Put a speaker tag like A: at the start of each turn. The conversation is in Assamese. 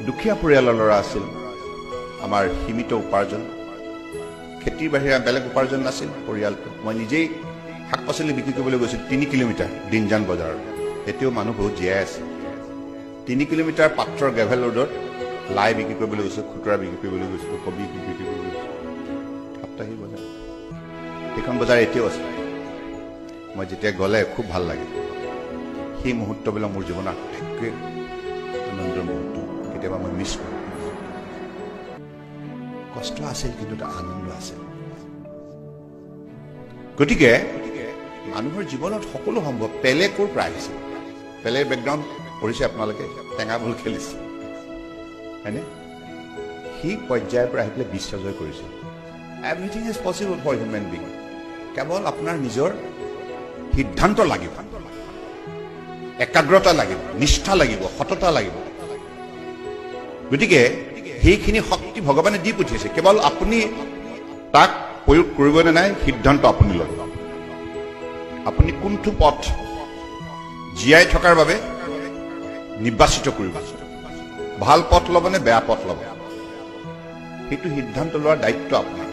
A: দুখীয়া পৰিয়ালৰ ল'ৰা আছিল আমাৰ সীমিত উপাৰ্জন খেতিৰ বাহিৰে বেলেগ উপাৰ্জন নাছিল পৰিয়ালটো মই নিজেই শাক পাচলি বিক্ৰী কৰিবলৈ গৈছিল 3 কিলোমিটাৰ দিনজান বজাৰত এতিয়াও মানুহ বহুত জীয়াই আছে 3 কিলোমিটাৰ পাত্ৰৰ গ্ৰেভেল ৰোডত লাই বিক্ৰী কৰিবলৈ গৈছিল খুচুৰা বিক্ৰী কৰিবলৈ গৈছিল কবি বিক্ৰী কৰিবলৈ গৈছিল সাপ্তাহিক বজাৰ এখন বজাৰ এতিয়াও আছে মই যেতিয়া গ'লে খুব ভাল লাগে সেই মুহূৰ্তবিলাক মোৰ জীৱনৰ আটাইতকৈ আনন্দৰ মুহূৰ্ত কেতিয়াবা মই মিছ কৰোঁ কষ্ট আছিল কিন্তু এটা আনন্দ আছিল গতিকে মানুহৰ জীৱনত সকলো সম্ভৱ পেলে ক'ৰ পৰা আহিছে পেলেৰ বেকগ্ৰাউণ্ড পঢ়িছে আপোনালোকে টেঙা বল খেলিছে হয়নে সি পৰ্যায়ৰ পৰা আহি পেলাই বিশ্ব জয় কৰিছে everything is possible for human being কেৱল আপোনাৰ নিজৰ সিদ্ধান্ত লাগিব একাগ্ৰতা লাগিব নিষ্ঠা লাগিব সততা লাগিব গতিকে সেইখিনি শক্তি ভগৱানে দি পঠিয়াইছে কেৱল আপুনি তাক প্ৰয়োগ কৰিব নে নাই সিদ্ধান্ত আপুনি ল'ব আপুনি কোনটো পথ জীয়াই থকাৰ বাবে নিৰ্বাচিত কৰিব ভাল পথ ল'ব নে বেয়া পথ ল'ব সেইটো সিদ্ধান্ত লোৱাৰ দায়িত্ব আপোনাৰ